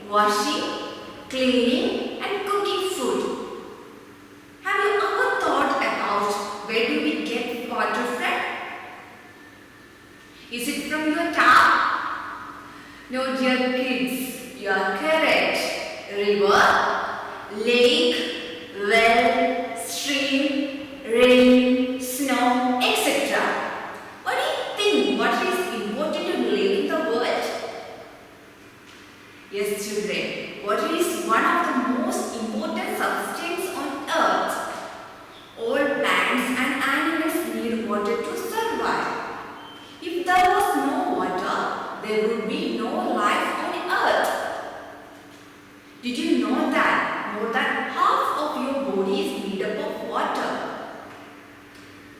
washing, cleaning and cooking food. Have you ever thought about where do we get water from? Is it from your tap? No, dear kids, you are correct. River, lake, well, stream, rain, snow, etc. What do you think water is important to live in the world? Yes, children, water is one of the most important substances on earth. All plants and animals need water to survive. If there was no water, there would be no life on earth. Did you know that more than half of your body is made up of water?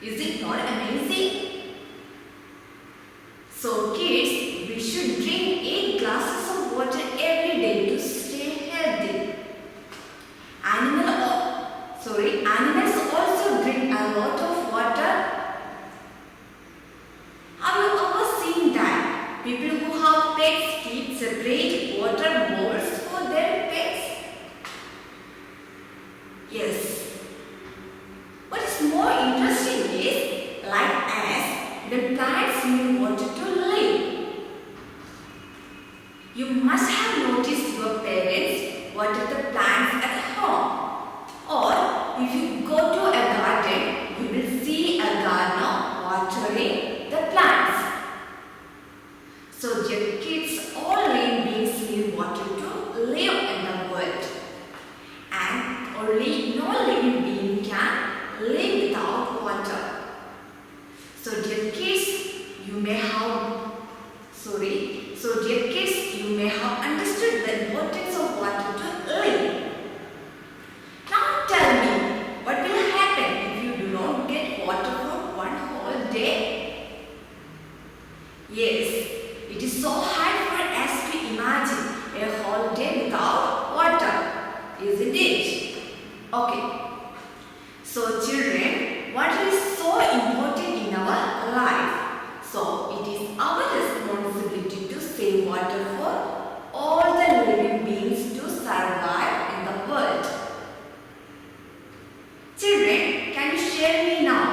Is it not amazing? So kids, we should drink 8 glasses of water every day to stay healthy. Animals also drink a lot of water. Have you ever seen that? People who have pets keep separate water bowls for their pets. Yes. What is more interesting is, like us, the plants need water to live. You must have noticed your parents water the plants at home. Or if you go to a garden, you will see a gardener watering the plants. So dear kids, all living beings need water to live in the world. And only no living being can live without water. So dear kids, you may have understood the importance of water to live. Now tell me, what will happen if you do not get water for one whole day? Yes, it is so hard for us to imagine a whole day without water, isn't it? Okay. So children, water is so important in our life. So it is our responsibility to save water for all the living beings to survive in the world. Children, can you share me now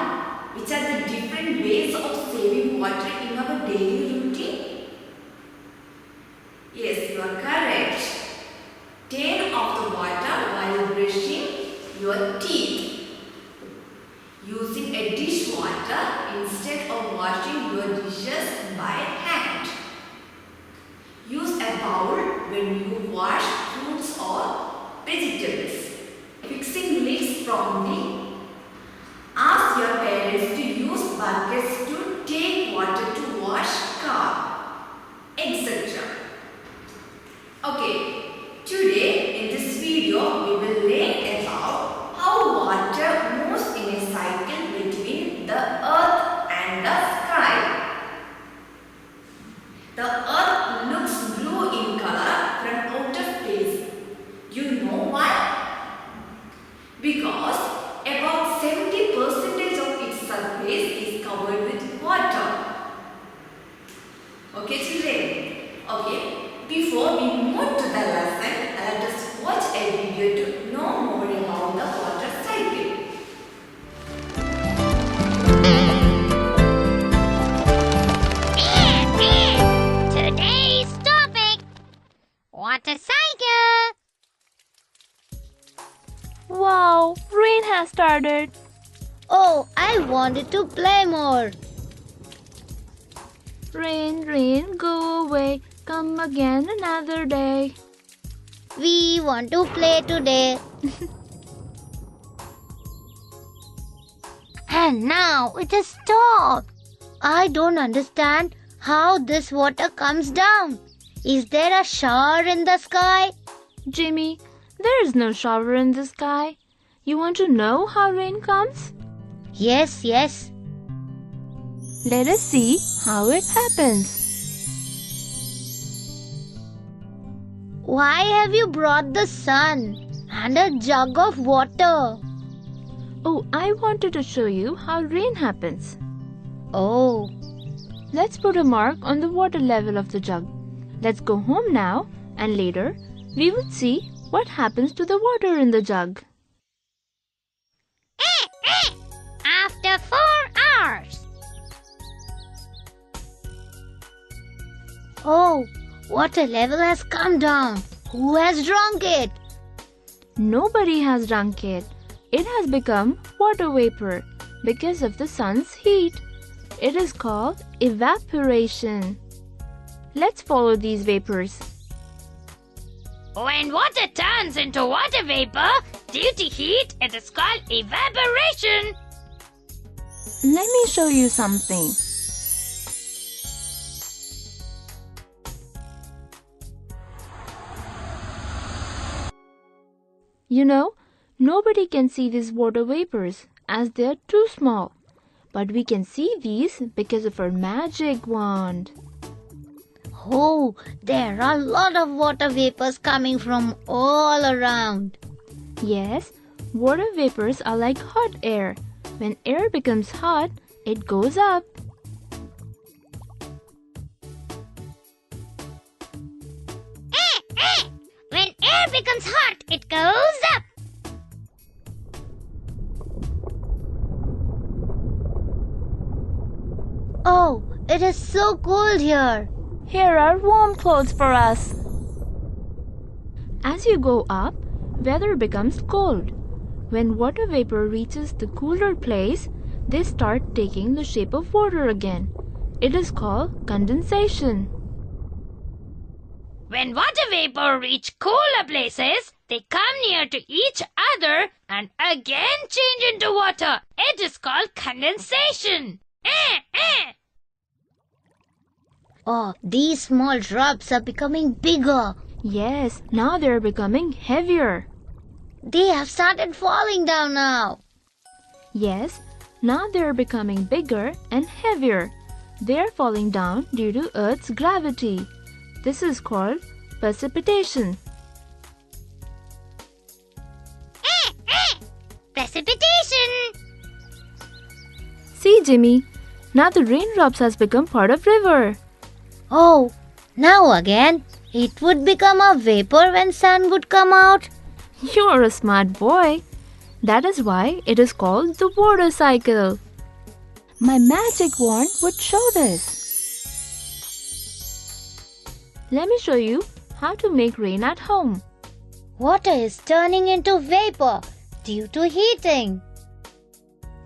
which are the different ways of saving water in our daily routine? Yes, you are correct. Turn off the water while brushing your teeth. Using a dishwater instead of washing your dishes by hand. Use a bowl when you wash fruits or vegetables. Fixing leaks properly. Ask your parents to use buckets to take water to wash car, etc. Okay, today in this video we will learn about how water moves in a cycle between the earth and the sky. The earth looks blue in color from outer space. You know why? Because about 70% of its surface is covered with water. Okay children? Okay, before we move to the lesson, let us watch a video to know more about the water cycle. Today's topic, water cycle. Wow, rain has started. Oh, I wanted to play more. Rain, rain, go away. Come again another day. We want to play today. And now it has stopped. I don't understand how this water comes down. Is there a shower in the sky? Jimmy, there is no shower in the sky. You want to know how rain comes? Yes, yes. Let us see how it happens. Why have you brought the sun and a jug of water? Oh, I wanted to show you how rain happens. Oh. Let's put a mark on the water level of the jug. Let's go home now and later we would see what happens to the water in the jug. After 4 hours. Oh, water level has come down. Who has drunk it? Nobody has drunk it. It has become water vapor because of the sun's heat. It is called evaporation. Let's follow these vapors. When water turns into water vapor due to heat, it is called evaporation. Let me show you something. You know, nobody can see these water vapors as they are too small. But we can see these because of our magic wand. Oh, there are a lot of water vapors coming from all around. Yes, water vapors are like hot air. When air becomes hot, it goes up. When air becomes hot, it goes up. Oh, it is so cold here. Here are warm clothes for us. As you go up, weather becomes cold. When water vapor reaches the cooler place, they start taking the shape of water again. It is called condensation. When water vapor reach cooler places, they come near to each other and again change into water. It is called condensation. Oh, these small drops are becoming bigger. Yes, now they are becoming heavier. They have started falling down now. Yes, now they are becoming bigger and heavier. They are falling down due to Earth's gravity. This is called precipitation. Precipitation. See, Jimmy, now the raindrops has become part of river. Oh, now again, it would become a vapor when sun would come out. You're a smart boy. That is why it is called the water cycle. My magic wand would show this. Let me show you how to make rain at home. Water is turning into vapor due to heating.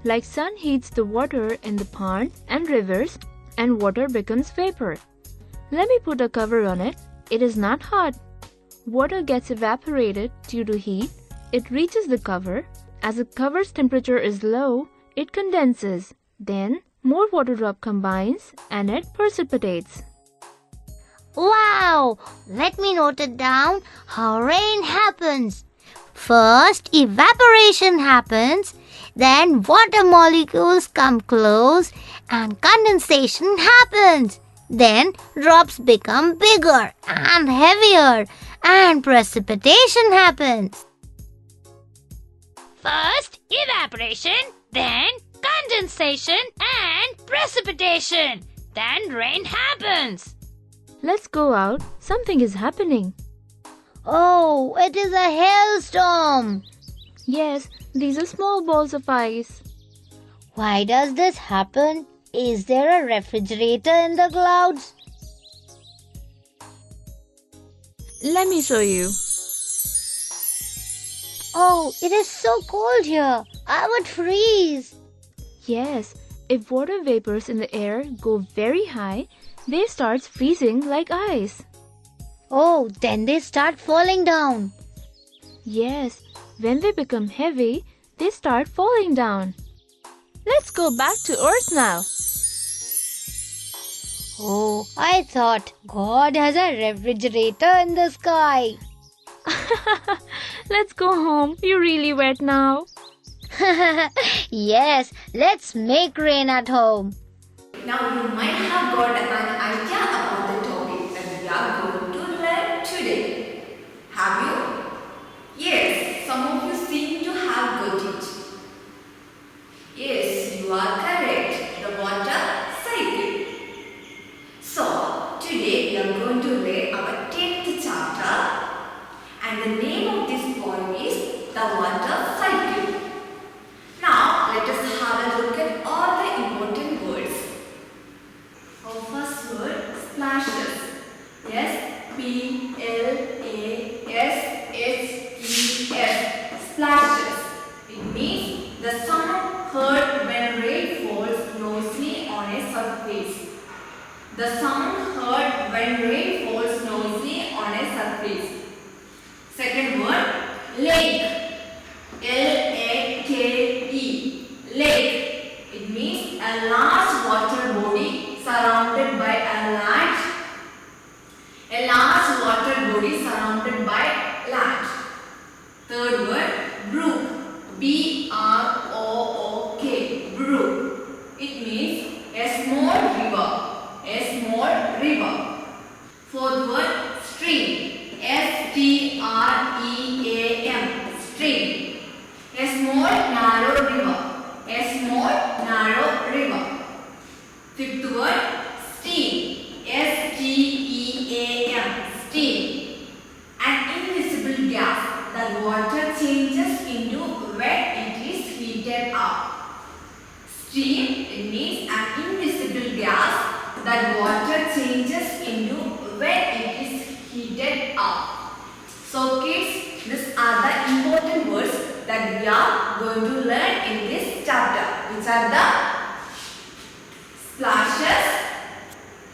Like sun heats the water in the pond and rivers and water becomes vapor. Let me put a cover on it. It is not hot. Water gets evaporated due to heat. It reaches the cover. As the cover's temperature is low, it condenses. Then more water drop combines and it precipitates. Wow! Let me note it down how rain happens. First, evaporation happens, then water molecules come close and condensation happens. Then drops become bigger and heavier and precipitation happens. First, evaporation, then condensation and precipitation. Then rain happens. Let's go out. Something is happening. Oh, it is a hailstorm. Yes, these are small balls of ice. Why does this happen? Is there a refrigerator in the clouds? Let me show you. Oh, it is so cold here. I would freeze. Yes, if water vapors in the air go very high, they start freezing like ice. Oh, then they start falling down. Yes, when they become heavy, they start falling down. Let's go back to Earth now. Oh, I thought God has a refrigerator in the sky. Let's go home. You're really wet now. Yes, let's make rain at home. Now you might have got an idea about the topic that we are going to learn today. Have you? Yes, some of you seem to have got it. Yes, you are correct. The water cycle. So, today we are going to read our 10th chapter. The sound heard when rain falls noisily on a surface. Second word, lake. L-A-K-E. Lake. It means a large water body surrounded by a land. A large water body surrounded by land. Third word, brook. B-R-O-O-K. Brook. It means a small river. A small river. Fourth word, stream. S-T-R-E-A-M. Stream. A small narrow river. A small narrow river. Fifth word, steam. S-T-E-A-M. Steam. An invisible gas that water changes into when it is heated up. Steam, it means an invisible gas that water changes into when it is heated up. So kids, these are the important words that we are going to learn in this chapter, which are the splashes,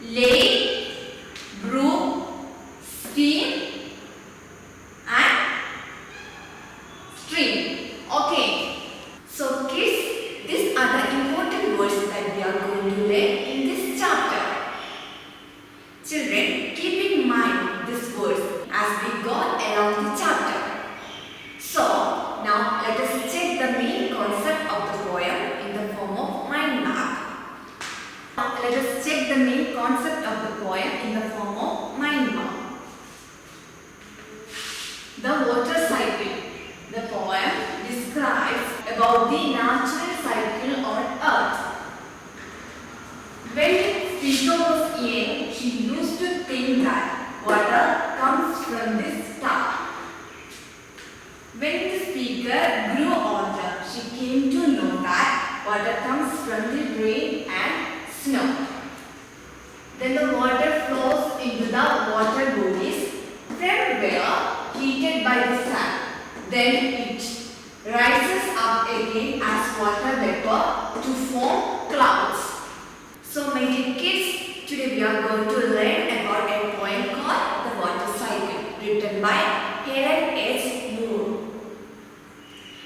lake, brook, steam and stream. Okay. So kids, these are the important words that we are going to learn in this chapter. Children, keep in mind these words as we go along the chapter. So, now let us check the main concept of the poem in the form of mind map. Let us check the main concept of the poem in the form of mind map. The water cycle. The poem describes about the natural cycle on earth. When the speaker was young, she used to think that water comes from the star. When the speaker grew older, she came to know that water comes from the rain and snow. Then the water flows into the water bodies from where heated by the sun. Then it rises up again as water vapor to form clouds. So my dear kids, today we are going to learn about a poem called The Water Cycle, written by Helen H. Moore.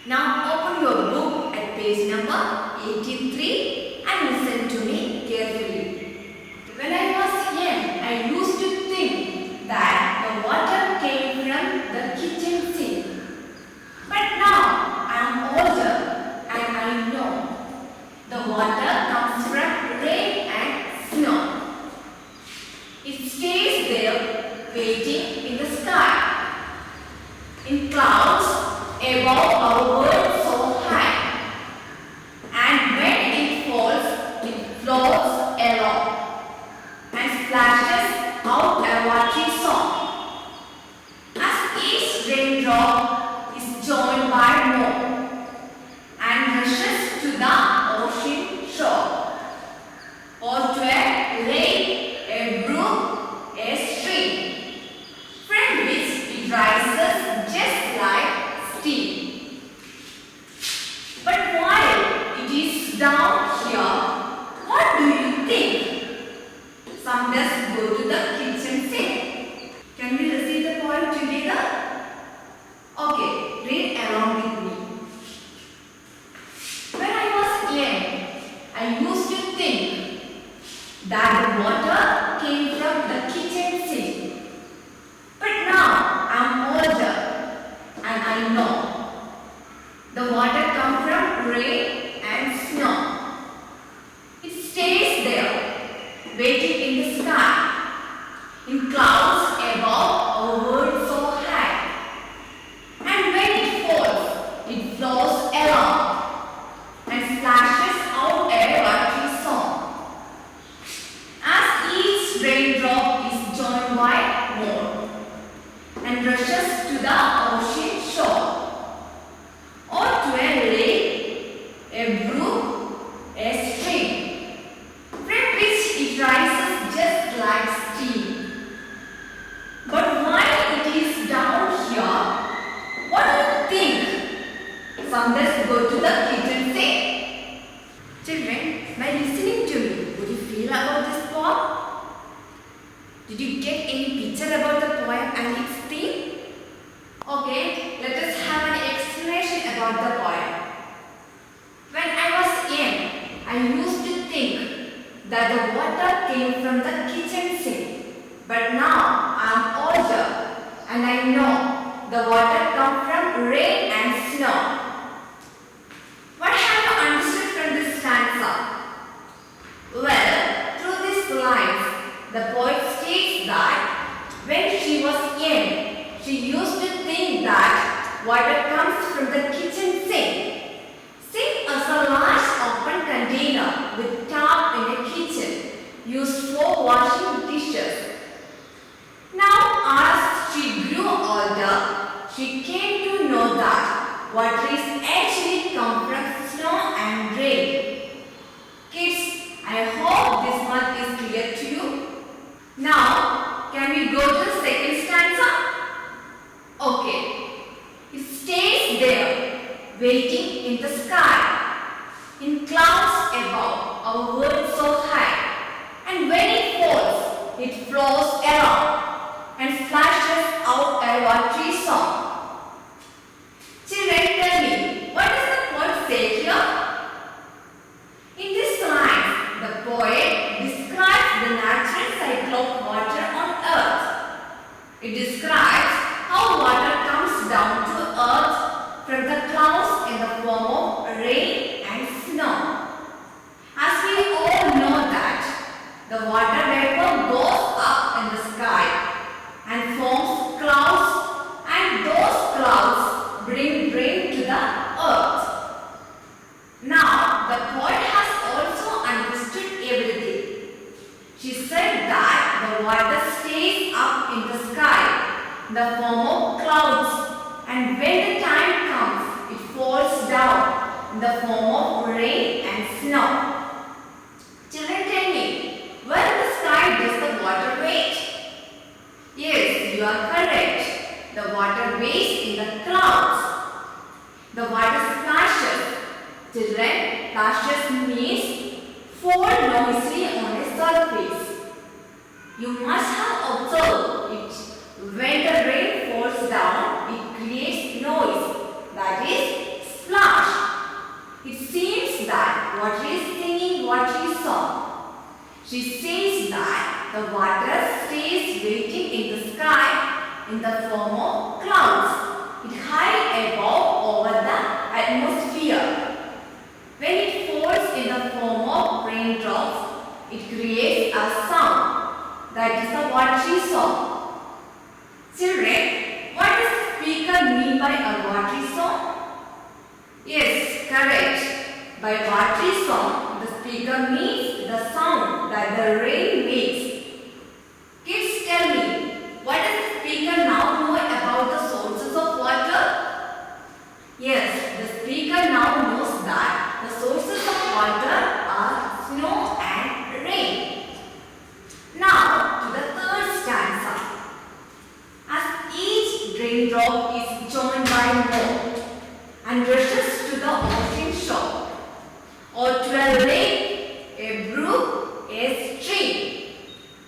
Now open your book at page number 83 and listen to me carefully. When I was young, I used to think that the water came from the kitchen sink. But now I am older and I know the water comes from rain and snow. It stays there waiting in the sky, in clouds above our world so high. And when it falls, it floats along and splashes out a watery song. As each raindrop is joined by more and rushes to the ocean shore, or to a lake, a brook, a stream, from which it rises just like steam. But while it is down here, what do you think? Some dust go to the kitchen sink. Can we receive the poem together? Okay, read along with me. When I was young, I used to think that the water came from the kitchen sink. But now I am older and I know the water comes from rain and snow. It stays there, waiting in the sky, in clouds above our world so high. And when it falls, it flows along and splashes out a watery song. As each raindrop is joined by more and rushes to the ocean shore, or to a lake, a brook, a stream, from which it rises just like steam. But while it is down here, what do you think? Some dust go to the kitchen sink. Children, by listening to me, would you feel about this poem? came from the kitchen sink. But now I am older and I know the water comes from rain and snow. What have you understood from this stanza? Well, through these lines, the poet states that when she was young, she used to think that water comes from the kitchen sink. Sink is a large open container with tap in a kitchen used for washing dishes. Now, as she grew older, she came to know that water is actually come from snow and rain. Kids, I hope this much is clear to you. Now, can we go to the second stanza? Okay. It stays there, waiting in the sky, in clouds above, our world so high. And when it falls, it flows around and flashes out a watery song. Children, tell me, what does the poet say here? In this line, the poet describes the natural cycle of water on earth. It describes how water comes down to earth from the clouds in the form of rain and snow. As we all know that the water vapor goes up in the sky and forms clouds, and those clouds bring rain to the earth. Now, the poet has also understood everything. She said that the water stays up in the sky in the form of clouds, and when the time comes, it falls down in the form of rain and snow. Children, tell me, where in the sky does the water wait? Yes, you are correct. The water waits in the clouds. The water splashes. Children, splashes means fall noisily on a surface. You must have observed it. When the rain falls down, it creates noise. That is splash. It seems that water is singing watery song. She says that the water stays waiting in the sky in the form of clouds. It high above over the atmosphere. When it falls in the form of raindrops, it creates a sound. That is a watery song. Children, what does the speaker mean by a watery song? Yes, correct. By watery song, the speaker means the sound that the rain makes. Kids, tell me, what does the speaker now know about the sources of water? Yes, the speaker now knows that the sources of water are snow and rain. Now, to the third stanza. As each raindrop is joined by more and rushes to the ocean shore, or to a lake, a brook, a stream,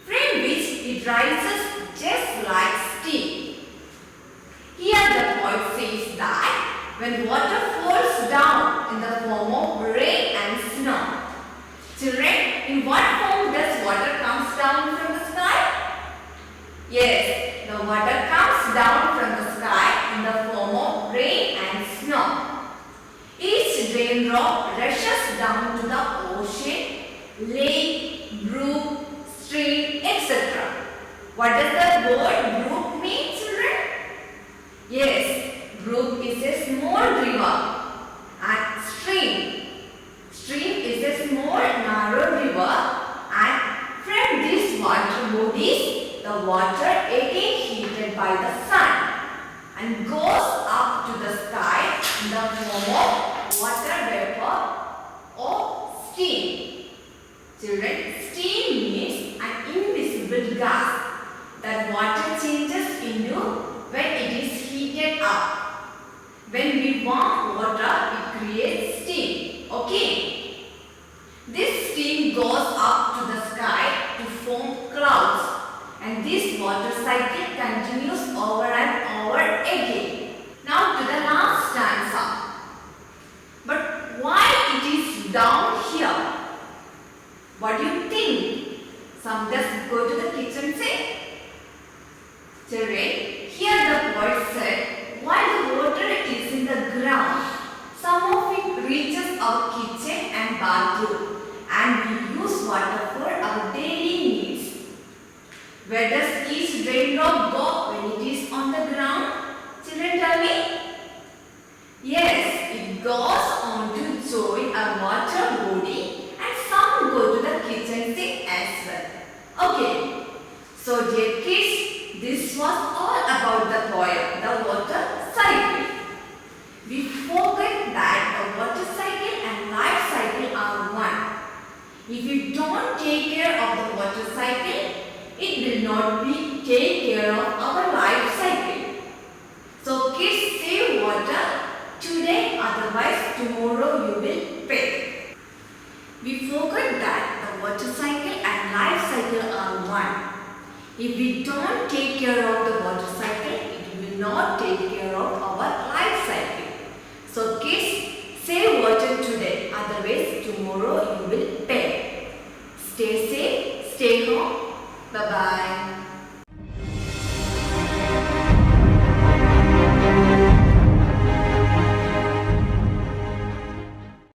from which it rises just like steam. Here the poet says that when water falls down in the form of rain and snow. Children, in what form does water comes down from the sky? Yes, the water comes down from the sky in the form of rain and snow. Each raindrop rushes down to the ocean, lake, brook, stream, etc. What does the word brook mean, children? Yes, brook is a small river and stream is a small narrow river, and from these water bodies, the water again heated by the sun and goes up to the sky in the form of water vapor or steam. Children, steam means an invisible gas that water changes into when it is heated up. When we warm water, it creates steam. Okay? This steam goes up to the sky to form clouds, and this water cycle continues over and over again. Now to the last stanza. But why it is down here? What do you think? bird said, while the water is in the ground, some of it reaches our kitchen and bathroom, and we use water for our daily needs. Where does each raindrop go when it is on the ground? Children, tell me. Yes, it goes on to join a water body, and some go to the kitchen sink as well. Okay, so dear kids, this was all about the poem, The Water Cycle. We forget that the water cycle and life cycle are one. If you don't take care of the water cycle, it will not be take care of our life cycle. So kids, save water today, otherwise tomorrow you will pay. We forgot that the water cycle and life cycle are one. If we don't take care of the water cycle, it will not take care of our